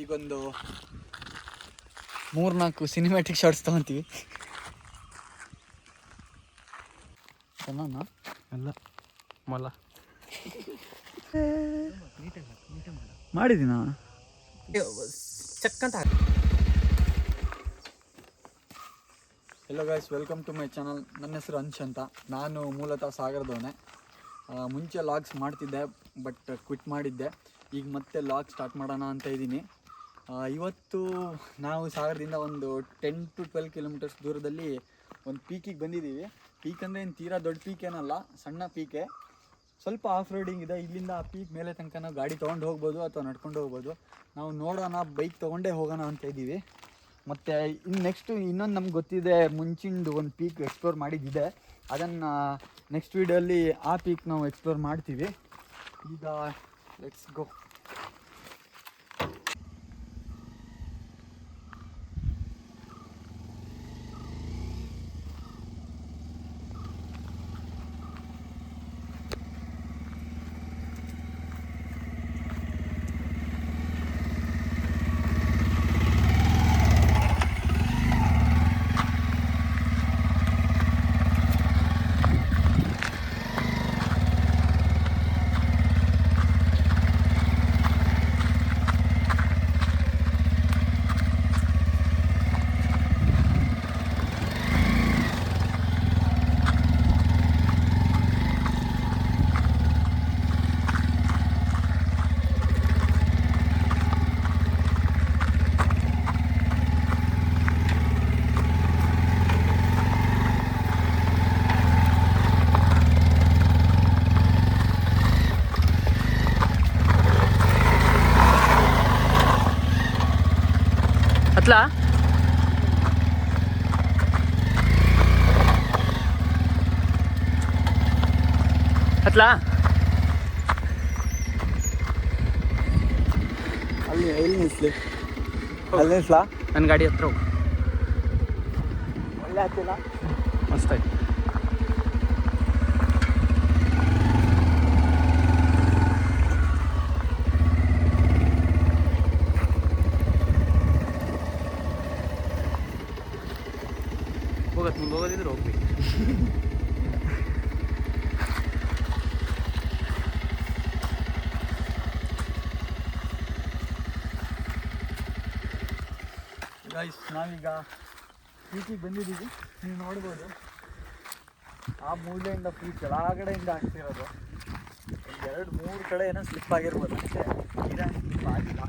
ಈಗೊಂದು 3-4 cinematic shorts ತೊಗೊತೀವಿ. ಅಲ್ಲ ಮಲ ಮಾಡಿದ್ದೀನ ಚಕ್ಕಂತ. Hello guys, welcome to my channel. ನನ್ನ ಹೆಸರು ಅಂಶ್ ಅಂತ. ನಾನು ಮೂಲತಃ ಸಾಗರದವನೇ. ಮುಂಚೆ ಲಾಗ್ಸ್ ಮಾಡ್ತಿದ್ದೆ, ಬಟ್ ಕ್ವಿಟ್ ಮಾಡಿದ್ದೆ. ಈಗ ಮತ್ತೆ ಲಾಗ್ ಸ್ಟಾರ್ಟ್ ಮಾಡೋಣ ಅಂತ ಇದ್ದೀನಿ. ಇವತ್ತು ನಾವು ಸಾಗರದಿಂದ ಒಂದು 10 to 12 ಕಿಲೋಮೀಟರ್ಸ್ ದೂರದಲ್ಲಿ ಒಂದು ಪೀಕಿಗೆ ಬಂದಿದ್ದೀವಿ. ಪೀಕ್ ಅಂದರೆ ಏನು ತೀರಾ ದೊಡ್ಡ ಪೀಕ್ ಏನಲ್ಲ, ಸಣ್ಣ ಪೀಕೆ. ಸ್ವಲ್ಪ ಆಫ್ ರೋಡಿಂಗ್ ಇದೆ. ಇಲ್ಲಿಂದ ಆ ಪೀಕ್ ಮೇಲೆ ತನಕ ನಾವು ಗಾಡಿ ತೊಗೊಂಡು ಹೋಗ್ಬೋದು ಅಥವಾ ನಡ್ಕೊಂಡು ಹೋಗ್ಬೋದು. ನಾವು ನೋಡೋಣ, ಬೈಕ್ ತೊಗೊಂಡೇ ಹೋಗೋಣ ಅಂತ ಇದ್ದೀವಿ. ಮತ್ತು ನೆಕ್ಸ್ಟು ಇನ್ನೊಂದು ನಮ್ಗೆ ಗೊತ್ತಿದೆ, ಮುಂಚಿಂದು ಒಂದು ಪೀಕ್ ಎಕ್ಸ್ಪ್ಲೋರ್ ಮಾಡಿದ್ದಿದೆ. ಅದನ್ನು ನೆಕ್ಸ್ಟ್ ವೀಡಿಯೋಲ್ಲಿ ಆ ಪೀಕ್ ನಾವು ಎಕ್ಸ್ಪ್ಲೋರ್ ಮಾಡ್ತೀವಿ. ಈಗ ಲೆಟ್ಸ್ ಗೋ. ಹತ್ಲಾ ಹತ್ಲಾ ಅಲ್ಲಿ ಎಲ್ಲಿ ನಿಲ್ಲಿಸ್ಲಿ? ಅಲ್ಲಿ ನಿಲ್ಲಿಸ್ಲಾ? ನನ್ನ ಗಾಡಿ ಹತ್ರ ಹೋಗು. ಒಳ್ಳೆ ಹತ್ತಿಲ್ಲ, ಮಸ್ತಾಯ್ತು. ಹೋಗತ್ತೆ, ಮುಂದೆ ಹೋಗೋದಿದ್ರೆ ಹೋಗ್ಬೇಕು. ಗೈಸ್, ನಾವೀಗ ಪೀಕಿಗೆ ಬಂದಿದ್ದೀವಿ. ನೀವು ನೋಡ್ಬೋದು, ಆ ಮೂಲೆಯಿಂದ ಫುಲ್ ಕೆಳಗಡೆಯಿಂದ ಆಗ್ತಿರೋದು. ಒಂದು 2-3 ಕಡೆ ಏನೋ ಸ್ಲಿಪ್ ಆಗಿರ್ಬೋದು ಅಷ್ಟೇ, ತೀರಾ ಸ್ಲಿಪ್ ಆಗಿಲ್ಲ.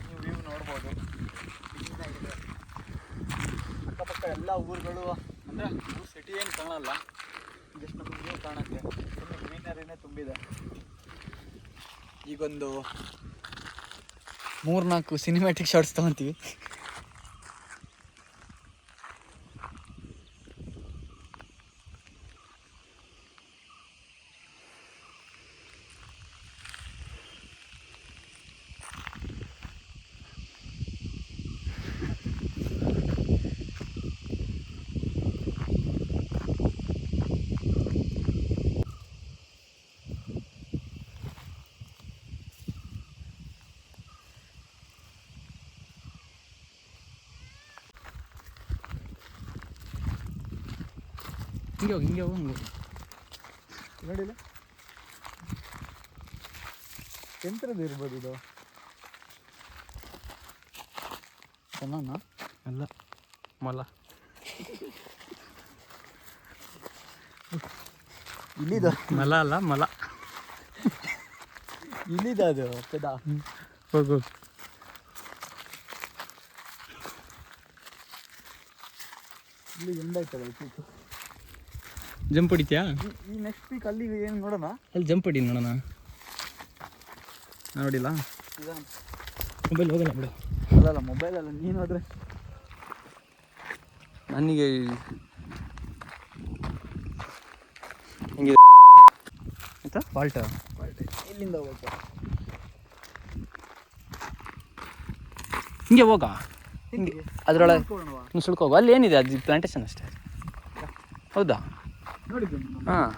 ನೀವು ವ್ಯೂ ನೋಡ್ಬೋದು. ಅಕ್ಕಪಕ್ಕ ಎಲ್ಲ ಊರುಗಳು, ಅಂದರೆ ಊರು ಸಿಟಿ ಏನು ಕಾಣಲ್ಲ, ಜಸ್ಟ್ ನಮಗೆ ವ್ಯೂ ಕಾಣುತ್ತೆ. ಫುಲ್ ಗ್ರೀನರಿನೇ ತುಂಬಿದೆ. ಈಗೊಂದು 3-4 ಸಿನಿಮ್ಯಾಟಿಕ್ ಶಾರ್ಟ್ಸ್ ತೊಗೊತೀವಿ. ಹಿಂಗೆ ಹೋಗಿ ನೋಡಿಲ್ಲ, ಎಂಥದ್ದು ಇರ್ಬೋದು ಇದು? ಚೆನ್ನಾನ? ಅಲ್ಲ ಮಲ ಇಲ್ಲಿದ ಮಲ ಅಲ್ಲ ಮಲ. ಇಲ್ಲಿದ ಅದು ಪೆದ. ಹೋಗು. ಇಲ್ಲಿ ಎಂದಾಯ್ತಲ್ಲ ಪೀಕ್. ಜಂಪ್ ಹೊಡಿತೀಯಾ? ಈ ನೆಕ್ಸ್ಟ್ ಪೀಕ್ ಅಲ್ಲಿ ಏನು ನೋಡೋಣ? ಅಲ್ಲಿ ಜಂಪ್ ಹೊಡಿ ನೋಡೋಣ. ನೋಡಿಲ್ಲ, ಮೊಬೈಲ್ ಹೋಗಲ್ಲ ಬಿಡು. ಅಲ್ಲ ಮೊಬೈಲಲ್ಲ, ನೀನು ಹೋದ್ರೆ ನನಗೆ ಹಿಂಗೆ ಆಯ್ತಾ. ಫಾಲ್ಟ್ ಇಲ್ಲಿಂದ ಹೋಗ್ಬೇಕು. ಹಿಂಗೆ ಹೋಗ, ಹಿಂಗೆ ಅದರೊಳಗೆ ಸುಳ್ಕೋಗು. ಅಲ್ಲಿ ಏನಿದೆ? ಅದು ಪ್ಲಾಂಟೇಶನ್ ಅಷ್ಟೇ. ಹೌದಾ? ನೋಡಿದ್ದು ಹಾಂ,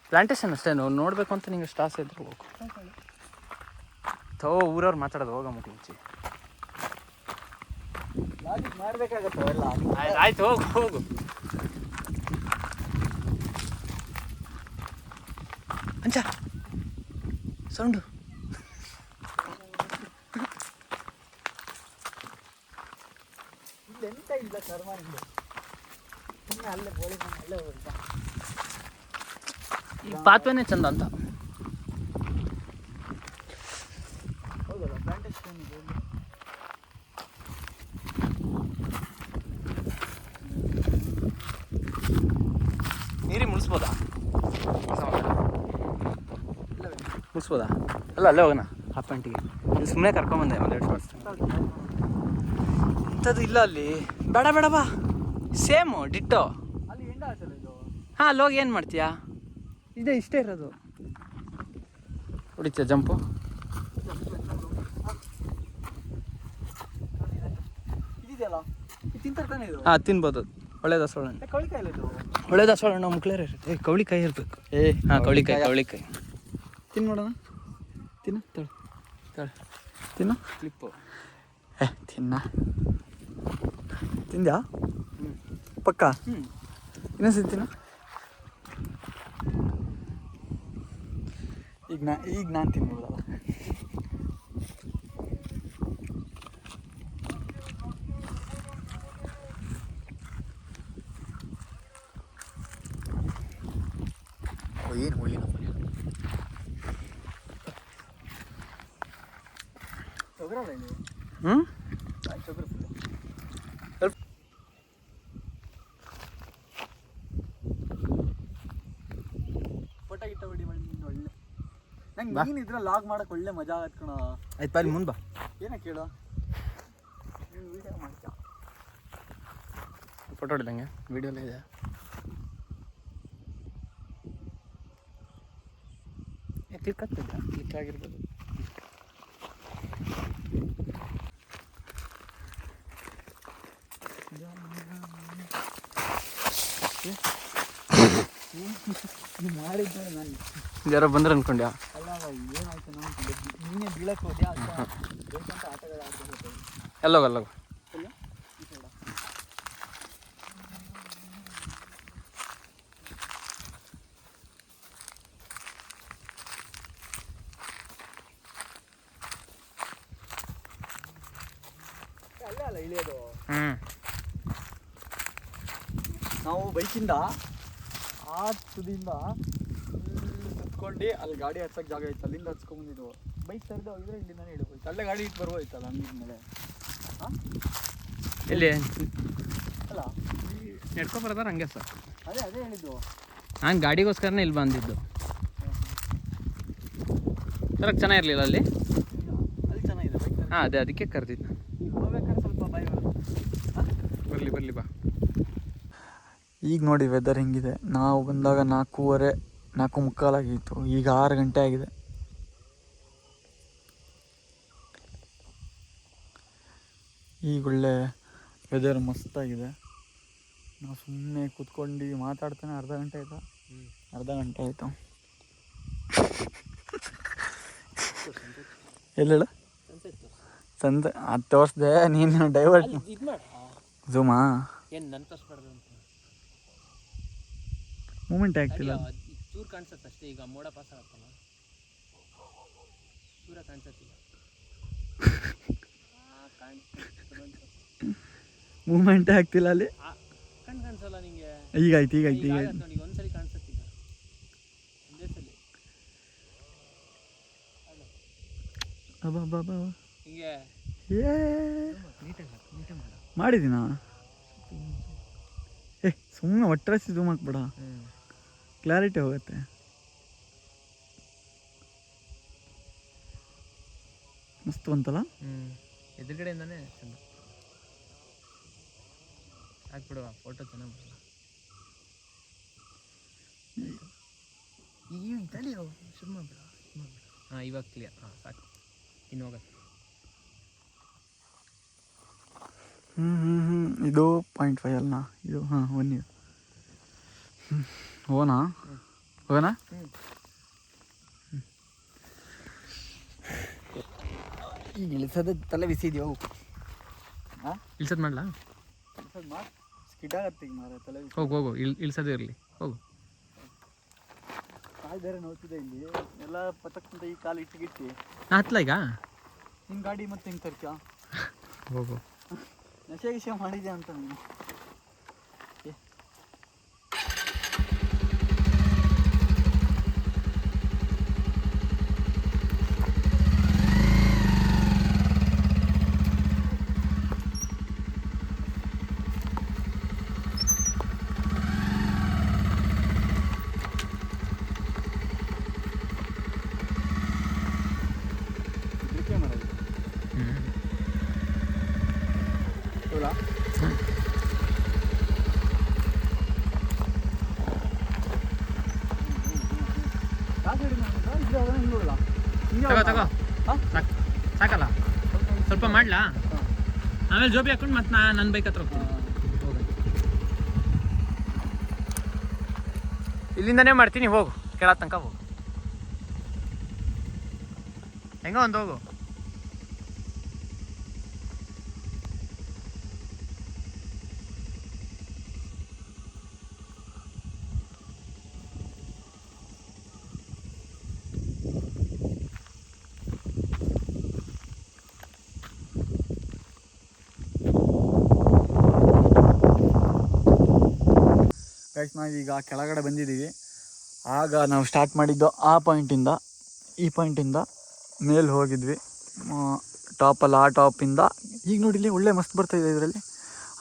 ಪ್ಲಾಂಟೇಶನ್ ಅಷ್ಟೇ. ನೋಡಬೇಕು ಅಂತ ನಿಂಗೆ ಎಷ್ಟು ಆಸೆ ಇದ್ರೆ ಹೋಗು. ಥೋ ಊರವ್ರು ಮಾತಾಡೋದು ಹೋಗ ಮುಂಚೆ. ಮಾಡಬೇಕಾಗತ್ತೆ ಎಲ್ಲ. ಆಯ್ತು ಹೋಗು ಹೋಗು. ಅಂಚ ಸೌಂಡು. ಎಂತ ಇಲ್ಲ ಕರ್ಮ ನಿಂದು. ಸುಮ್ಮನೆ ಅಲ್ಲೇ ಗೋಳಿ ಅಲ್ಲೇ ಹೋಗ್ತಾ ಈ ಪಾತ್ವೆನೇ ಚಂದ ಅಂತ. ಹೌದಲ್ಲ ಪ್ಲಾಂಟೇಶನ್ ಇದೆ. ನೀರಿಗೆ ಮುಳಿಸ್ಬೋದಾ? ಮುಗಿಸ್ಬೋದಾ? ಅಲ್ಲ ಅಲ್ಲೇ ಹೋಗೋಣ ಹಾಫ್ ಪ್ಯಾಂಟಿಗೆ. ಇಲ್ಲಿ ಸುಮ್ಮನೆ ಕರ್ಕೊಂಬಂದೆ ಒಂದೆರಡು ಶಾರ್ಟ್ಸ್. ಇಂಥದ್ದು ಇಲ್ಲ ಅಲ್ಲಿ. ಬೇಡ ಬೇಡ ಬಾ, ಸೇಮು ಡಿಟ್ಟೋ. ಅಲ್ಲಿ ಎಂಡ ಹಾಸಲ್ಲ ಇದು. ಹಾಂ ಅಲ್ಲಿ ಹೋಗಿ ಏನು ಮಾಡ್ತೀಯಾ? ಇದೇ ಇಷ್ಟೇ ಇರೋದು. ಹೊಡಿತೀಯ ಜಂಪು? ಇದೆಯಲ್ಲ ಇದು ತಿಂತಾರೆ ತಾನೇ ಇದು. ಹಾಂ ತಿನ್ಬೋದು. ಒಳ್ಳೆ ದಾಸವಾಳ ಹಣ್ಣು. ಕವಳಿಕಾಯಿಲ್ಲ ಇದು. ಒಳ್ಳೆ ದಾಸವಾಳ ಹಣ್ಣು ಮುಕ್ಳೇರ ಇರುತ್ತೆ. ಕವಳಿಕಾಯಿ ಇರಬೇಕು. ಹಾಂ ಕವಳಿಕಾಯಿ. ತಿನ್ನು ನೋಡೋಣ. ತಿನ್ನು ತಿನ್ನು ಕ್ಲಿಪ್ಪು. ತಿಂದ್ಯಾ? ಪಕ್ಕ ಇನ್ನೊಂದ್ಸತಿ ತಿನ್ನು. ಈಗ ನಾನು ತಿನ್ಬೋದಲ್ಲ. ಏನು ತೊಗರಲ್ಲ ಇಲ್ಲಿ. ತೊಗರು ಫೋಟೋ ಗಿಟ್ಟ ಹೊಡಿ ಒಳ್ಳೆ. ನಂಗೆ ನೀನು ಇದ್ರ ಲಾಗ್ ಮಾಡಕ್ಕೆ ಒಳ್ಳೆ ಮಜಾ ಆಗತ್ತೆ ಕಣ. ಆಯ್ತು ಅಲ್ಲಿ ಮುಂದೆ ಬಾ. ಏನ ಕೇಳು, ನೀನು ವೀಡಿಯೋ ಮಾಡ್ತೀಯ? ಫೋಟೋ ಹೊಡಿದಂಗೆ ವೀಡಿಯೋಲ್ಲೇ ಇದೆ. ಕ್ಲಿಕ್ ಆಗ್ತಿದ್ದ? ಕ್ಲಿಕ್ ಆಗಿರ್ಬೋದು. ಮಾಡಿದ್ದೆ ನಾನು. ಯಾರೋ ಬಂದ್ರೆ ಅನ್ಕೊಂಡ್ಯಾ? ಅಲ್ಲ ಏನಾಯ್ತು ನಾನು ನೀನೇ ಬೀಳಕ್ಕೆ ಹೋದ್ಯಾ ಬೇಕಂತ ಆಟಗಳು ಆಡ್ಬೇಕು. ಎಲ್ಲೋಗಲ್ಲೋಗು. ಅಲ್ಲೇ ಅಲ್ಲ ಇಳಿಯೋದು. ನಾವು ಬೈಕಿಂದ ಆ ತುದಿಯಿಂದ ಸುತ್ಕೊಂಡು ಅಲ್ಲಿ ಗಾಡಿ ಹಚ್ಚಕ್ಕೆ ಜಾಗ ಇತ್ತು, ಅಲ್ಲಿಂದ ಹಚ್ಕೊಂಡ್ಬಂದಿದ್ದು. ಬೈಕ್ ತರದೆ ಹೋಗಿದ್ರೆ ಇಲ್ಲಿಂದಾನೇ ಇಳ್ಬೋಯ್ತು. ಅಲ್ಲೇ ಗಾಡಿ ಇಟ್ಟು ಬರ್ಬೋಯ್ತಲ್ಲ ಹಂಗಿದ ಮೇಲೆ. ಹಾಂ ಎಲ್ಲಿ ಅಲ್ಲ ನೆಡ್ಕೊಂಬರೋದಾರ ಹಂಗೆ ಸರ್. ಅದೇ ಹೇಳಿದ್ದು. ನಾನು ಗಾಡಿಗೋಸ್ಕರನೇ ಇಲ್ಲಿ ಬಂದಿದ್ದು. ತರಕ್ಕೆ ಚೆನ್ನಾಗಿರಲಿಲ್ಲ ಅಲ್ಲಿ. ಅಲ್ಲಿ ಚೆನ್ನಾಗಿದೆ ಬೈಕ್. ಹಾಂ ಅದಕ್ಕೆ ಕರೆದಿದ್ದು. ಈಗ ಹೋಗ್ಬೇಕಾದ್ರೆ ಸ್ವಲ್ಪ ಬಾಯ್ ಬರಲಿ ಬಾ. ಈಗ ನೋಡಿ ವೆದರ್ ಹೆಂಗಿದೆ. ನಾವು ಬಂದಾಗ 4:15 4:45 ಆಗಿತ್ತು. ಈಗ 6 ಗಂಟೆ ಆಗಿದೆ. ಈಗ ಒಳ್ಳೆ ವೆದರ್ ಮಸ್ತಾಗಿದೆ. ನಾವು ಸುಮ್ಮನೆ ಕೂತ್ಕೊಂಡು ಮಾತಾಡ್ತಾನೆ ಅರ್ಧ ಗಂಟೆ ಆಯಿತು. ಎಲ್ಲ ಸಂತೆ ಅದು ತೋರಿಸ್ದೆ, ನೀನು ಡೈವರ್ಟ್ ಝೂಮಾ ಏನು ನನ್ನ ತೋರಿಸ್ಬಾರ್ದು ಅಂತ ಮೂಮೆಂಟ್ ಆಗ್ತಿಲ್ಲ. ಚೂರು ಕಾಣಿಸುತ್ತೆ ಅಷ್ಟೇ. ಈಗ ಮೋಡ ಪಾಸ್ ಆಗತ್ತಲ್ಲ, ಚೂರ ಕಾಣಿಸತ್ತಿಲ್ಲ. ಮೂಮೆಂಟ್ ಆಗ್ತಿಲ್ಲ ಅಲ್ಲಿ. ಕಣ್ಣು ಕಾಣಿಸಲ್ಲ ನಿಂಗೆ. ಈಗ ಆಯ್ತು ನೋಡಿ ಒಂದ್ಸಲಿ ಕಾಣಿಸತ್ತಿಲ್ಲ, ಒಂದೇ ಸಲ ಹಿಂಗೆ ಮಾಡಿದ್ದೀನ. ಸುಮ್ಮನೆ ಒಟ್ಟರಾಸಿ ಝೂಮ್ ಹಾಕ್ಬೇಡ, ಕ್ಲಾರಿಟಿ ಹೋಗುತ್ತೆ. ಮಸ್ತ್ ಬಂತಲ್ಲ. ಎದುರುಗಡೆಯಿಂದಾನೆ ಚಂದ ಹಾಕ್ಬಿಡುವ ಫೋಟೋ ಚೆನ್ನಾಗಿ ಬರಲ್ಲ. ಈಗ ತಡಿ ಶುರು ಮಾಡ್ಬಿಡ. ಹಾಂ ಇವಾಗ ಕ್ಲಿಯರ್. ಹಾಂ ಸಾಕು, ಇನ್ನು ಹೋಗತ್ತೆ. ಇದು 0.5 ಅಲ್ಲ ಇದು. ಹಾಂ 1 ಇಯರ್. ಹೋಗೋಣ. ಈಗ ಇಳಿಸೋದು ತಲೆ ಬಿಸಿದ್ಯೋ ಹಾಂ ಇಳ್ಸೋದು ಮಾಡಲಾ? ಇಳಿಸೋದು ಮಾಡಿ ಸ್ಕಿಡ್ ಆಗತ್ತೆ ಈಗ ಮಾರ ತಲೆ ಬಿಸಿ. ಹೋಗು ಹೋಗು, ಇಳ್ಸೋದೇ ಇರಲಿ, ಹೋಗು. ಕಾಲು ಬೇರೆ ನೋಡ್ತಿದೆ ಇಲ್ಲಿ ಎಲ್ಲ ಪತಕ್ಕಂತ ಈ ಕಾಲು ಇಟ್ಟಿಗಿಟ್ಟು ನಾ ಹತ್ತಲ ಈಗ? ನಿನ್ನ ಗಾಡಿ ಮತ್ತೆ ಹೆಂಗೆ ತರ್ತೀಯ? ಹೋಗು. ನಶೆ ಗಿಶೆ ಮಾಡಿದ್ಯಾ ಅಂತ ನೀನು. ತಗೋ ತಗೋ, ಸಾಕಲ್ಲ? ಸ್ವಲ್ಪ ಮಾಡ್ಲಾ? ಆಮೇಲೆ ಜೋಬಿ ಹಾಕೊಂಡು ಮತ್ತೆ ನನ್ನ ಬೈಕ್ ಹತ್ರ ಹೋಗ್ತೀನಿ. ಇಲ್ಲಿಂದನೇ ಮಾಡ್ತೀನಿ, ಹೋಗು. ಕೆಳ ತನಕ ಹೋಗು, ಹೆಂಗೋ ಒಂದು ಹೋಗು. ಗೈಸ್ ನಾವೀಗ ಕೆಳಗಡೆ ಬಂದಿದ್ದೀವಿ. ಆಗ ನಾವು ಸ್ಟಾರ್ಟ್ ಮಾಡಿದ್ದು ಆ ಪಾಯಿಂಟಿಂದ, ಈ ಪಾಯಿಂಟಿಂದ ಮೇಲೆ ಹೋಗಿದ್ವಿ ಟಾಪಲ್ಲಿ. ಆ ಟಾಪಿಂದ ಈಗ ನೋಡಿಲ್ಲಿ ಒಳ್ಳೆ ಮಸ್ತ್ ಬರ್ತಾಯಿದೆ ಇದರಲ್ಲಿ.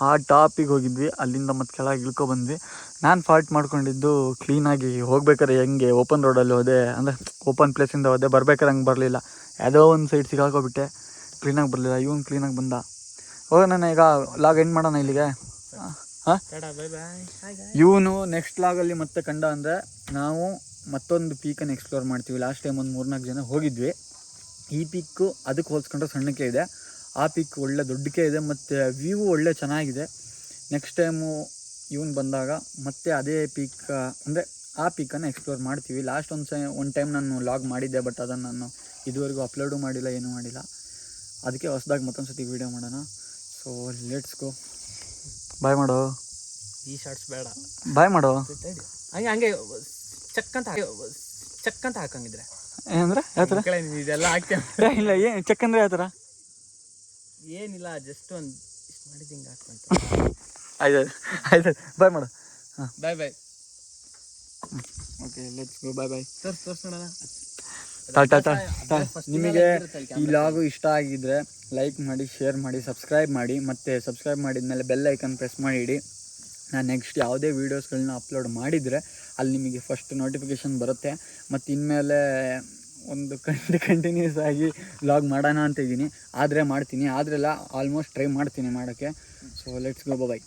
ಆ ಟಾಪಿಗೆ ಹೋಗಿದ್ವಿ, ಅಲ್ಲಿಂದ ಮತ್ತೆ ಕೆಳಗೆ ಇಳ್ಕೊಬಂದ್ವಿ. ನಾನು ಫಾಲ್ಟ್ ಮಾಡ್ಕೊಂಡಿದ್ದು ಕ್ಲೀನಾಗಿ ಹೋಗ್ಬೇಕಾರೆ ಹೆಂಗೆ ಓಪನ್ ರೋಡಲ್ಲಿ ಹೋದೆ, ಅಂದರೆ ಓಪನ್ ಪ್ಲೇಸಿಂದ ಹೋದೆ, ಬರ್ಬೇಕಾರೆ ಹಂಗೆ ಬರಲಿಲ್ಲ. ಯಾವುದೋ ಒಂದು ಸೈಡ್ ಸಿಗಾಕೋಬಿಟ್ಟೆ, ಕ್ಲೀನಾಗಿ ಬರಲಿಲ್ಲ. ಇವನು ಕ್ಲೀನಾಗಿ ಬಂದ. ಹೋಗೋಣ ಈಗ ಲಾಗ್ ಎಂಡ್ ಮಾಡೋಣ ಇಲ್ಲಿಗೆ. ಹಾಂ, ಇವನು ನೆಕ್ಸ್ಟ್ ಲಾಗಲ್ಲಿ ಮತ್ತೆ ಕಂಡ ಅಂದರೆ ನಾವು ಮತ್ತೊಂದು ಪೀಕನ್ನು ಎಕ್ಸ್ಪ್ಲೋರ್ ಮಾಡ್ತೀವಿ. ಲಾಸ್ಟ್ ಟೈಮ್ ಒಂದು 3-4 ಜನ ಹೋಗಿದ್ವಿ. ಈ ಪೀಕು ಅದಕ್ಕೆ ಹೋಲ್ಸ್ಕೊಂಡ್ರೆ ಸಣ್ಣಕ್ಕೆ ಇದೆ, ಆ ಪೀಕ್ ಒಳ್ಳೆ ದೊಡ್ಡಕ್ಕೆ ಇದೆ, ಮತ್ತು ವ್ಯೂ ಒಳ್ಳೆ ಚೆನ್ನಾಗಿದೆ. ನೆಕ್ಸ್ಟ್ ಟೈಮು ಇವನು ಬಂದಾಗ ಮತ್ತೆ ಅದೇ ಪೀಕ್ ಅಂದರೆ ಆ ಪೀಕನ್ನು ಎಕ್ಸ್ಪ್ಲೋರ್ ಮಾಡ್ತೀವಿ. ಲಾಸ್ಟ್ ಒಂದು ಟೈಮ್ ನಾನು ಲಾಗ್ ಮಾಡಿದ್ದೆ, ಬಟ್ ಅದನ್ನು ನಾನು ಇದುವರೆಗೂ ಅಪ್ಲೋಡು ಮಾಡಿಲ್ಲ, ಏನೂ ಮಾಡಿಲ್ಲ. ಅದಕ್ಕೆ ಹೊಸದಾಗಿ ಮತ್ತೊಂದು ಸತಿ ವೀಡಿಯೋ ಮಾಡೋಣ. So let's go. ಬಾಯ್ ಮಾಡೋ. ಈ ಶಾರ್ಟ್ಸ್ ಬೇಡ, ಬಾಯ್ ಮಾಡೋ. ಹಂಗೆ ಹಂಗೆ ಚಕ್ ಅಂತ ಹಾಕಂಗಿದ್ರೆ ಏನಂದ್ರೆ ಯಾವ ಥರ ಇದೆಲ್ಲ ಹಾಕ್ತೇವೆ. ಇಲ್ಲ, ಏನು ಚೆಕ್ ಅಂದರೆ ಯಾವ ಥರ? ಏನಿಲ್ಲ, ಜಸ್ಟ್ ಒಂದು ಇಷ್ಟು ಮಾಡಿದ್ದು ಹಿಂಗೆ ಹಾಕ್ಕೊಂತ. ಆಯ್ತು ಆಯ್ತು, ಬಾಯ್ ಮಾಡು. ಹಾಂ, ಬಾಯ್ ಬಾಯ್. Okay, let's go. ಬಾಯ್ ಬಾಯ್. ತೋರಿಸೋಣ. ನಿಮಗೆ ಈ ಲಾಗು ಇಷ್ಟ ಆಗಿದ್ರೆ ಲೈಕ್ ಮಾಡಿ, ಶೇರ್ ಮಾಡಿ, ಸಬ್ಸ್ಕ್ರೈಬ್ ಮಾಡಿ. ಮತ್ತು ಸಬ್ಸ್ಕ್ರೈಬ್ ಮಾಡಿದ್ಮೇಲೆ ಬೆಲ್ ಐಕನ್ ಪ್ರೆಸ್ ಮಾಡಿಡಿ. ನಾನು ನೆಕ್ಸ್ಟ್ ಯಾವುದೇ ವೀಡಿಯೋಸ್ಗಳನ್ನ ಅಪ್ಲೋಡ್ ಮಾಡಿದರೆ ಅಲ್ಲಿ ನಿಮಗೆ ಫಸ್ಟ್ ನೋಟಿಫಿಕೇಷನ್ ಬರುತ್ತೆ. ಮತ್ತು ಇನ್ಮೇಲೆ ಒಂದು ಕಂಟಿನ್ಯೂಸ್ ಆಗಿ ಲಾಗ್ ಮಾಡೋಣ ಅಂತ ಇದ್ದೀನಿ. ಆದರೆ ಮಾಡ್ತೀನಿ, ಆದ್ರೆಲ್ಲ ಆಲ್ಮೋಸ್ಟ್ ಟ್ರೈ ಮಾಡ್ತೀನಿ ಮಾಡೋಕ್ಕೆ. So let's go, bye.